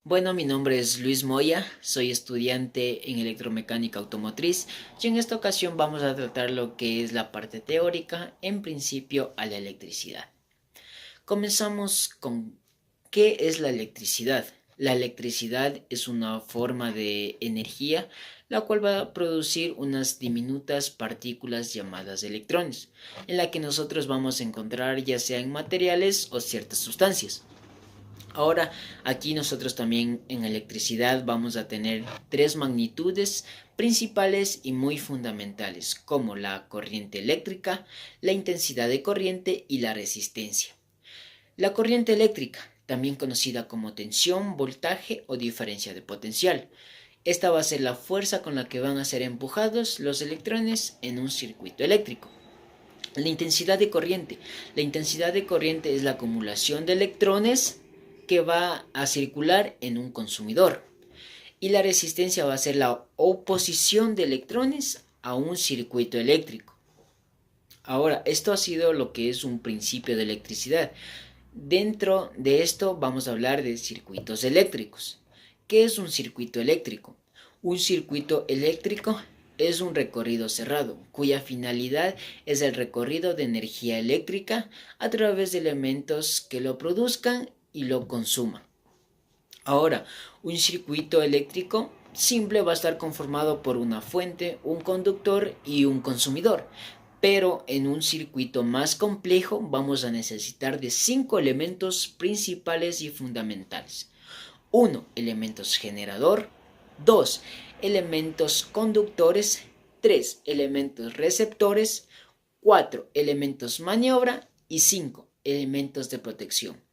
Bueno, mi nombre es Luis Moya, soy estudiante en electromecánica automotriz y en esta ocasión vamos a tratar lo que es la parte teórica, en principio a la electricidad. Comenzamos con ¿qué es la electricidad? La electricidad es una forma de energía la cual va a producir unas diminutas partículas llamadas electrones, en la que nosotros vamos a encontrar ya sea en materiales o ciertas sustancias. Ahora, aquí nosotros también en electricidad vamos a tener tres magnitudes principales y muy fundamentales, como la corriente eléctrica, la intensidad de corriente y la resistencia. La corriente eléctrica, también conocida como tensión, voltaje o diferencia de potencial. Esta va a ser la fuerza con la que van a ser empujados los electrones en un circuito eléctrico. La intensidad de corriente. La intensidad de corriente es la acumulación de electrones que va a circular en un consumidor. Y la resistencia va a ser la oposición de electrones a un circuito eléctrico. Ahora, esto ha sido lo que es un principio de electricidad. Dentro de esto vamos a hablar de circuitos eléctricos. ¿Qué es un circuito eléctrico? Un circuito eléctrico es un recorrido cerrado, cuya finalidad es el recorrido de energía eléctrica a través de elementos que lo produzcan y lo consuman. Ahora, un circuito eléctrico simple va a estar conformado por una fuente, un conductor y un consumidor. Pero en un circuito más complejo vamos a necesitar de 5 elementos principales y fundamentales. 1. Elementos generador. 2. Elementos conductores. 3. Elementos receptores. 4. Elementos maniobra. Y 5. Elementos de protección.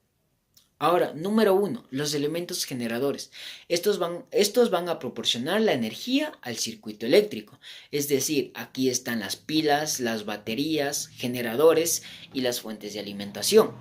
Ahora, número 1, los elementos generadores. Estos van a proporcionar la energía al circuito eléctrico. Es decir, aquí están las pilas, las baterías, generadores y las fuentes de alimentación.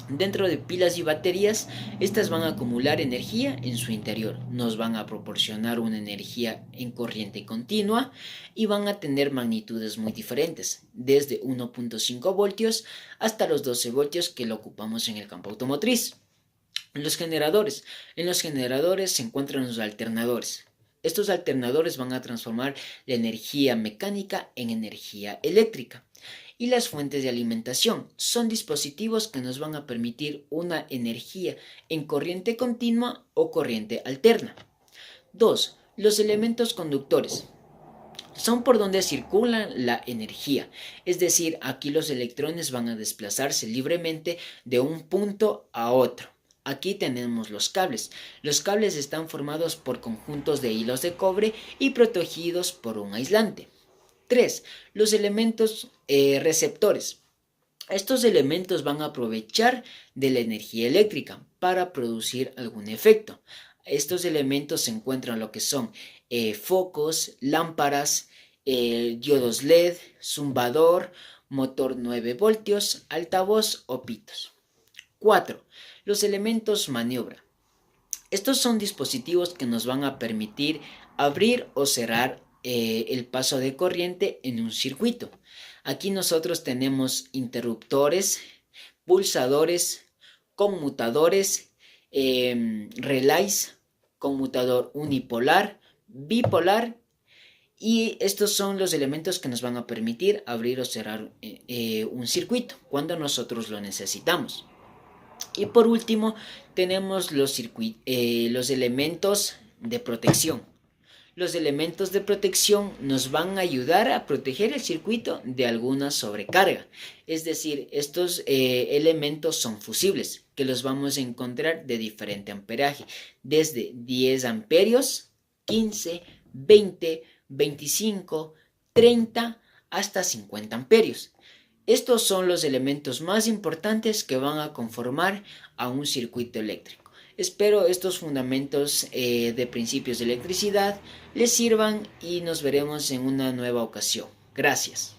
Dentro de pilas y baterías, estas van a acumular energía en su interior. Nos van a proporcionar una energía en corriente continua y van a tener magnitudes muy diferentes, desde 1.5 voltios hasta los 12 voltios que lo ocupamos en el campo automotriz. Los generadores. En los generadores se encuentran los alternadores. Estos alternadores van a transformar la energía mecánica en energía eléctrica. Y las fuentes de alimentación son dispositivos que nos van a permitir una energía en corriente continua o corriente alterna. 2. Los elementos conductores. Son por donde circula la energía, es decir, aquí los electrones van a desplazarse libremente de un punto a otro. Aquí tenemos los cables. Los cables están formados por conjuntos de hilos de cobre y protegidos por un aislante. 3. Los elementos receptores. Estos elementos van a aprovechar de la energía eléctrica para producir algún efecto. Estos elementos se encuentran lo que son focos, lámparas, diodos LED, zumbador, motor 9 voltios, altavoz o pitos. 4. Los elementos maniobra. Estos son dispositivos que nos van a permitir abrir o cerrar el paso de corriente en un circuito. Aquí nosotros tenemos interruptores, pulsadores, conmutadores, relays, conmutador unipolar, bipolar, y estos son los elementos que nos van a permitir abrir o cerrar un circuito cuando nosotros lo necesitamos. Y por último tenemos los elementos de protección. Los elementos de protección nos van a ayudar a proteger el circuito de alguna sobrecarga. Es decir, estos elementos son fusibles, que los vamos a encontrar de diferente amperaje, desde 10 amperios, 15, 20, 25, 30 hasta 50 amperios. Estos son los elementos más importantes que van a conformar a un circuito eléctrico. Espero estos fundamentos de principios de electricidad les sirvan y nos veremos en una nueva ocasión. Gracias.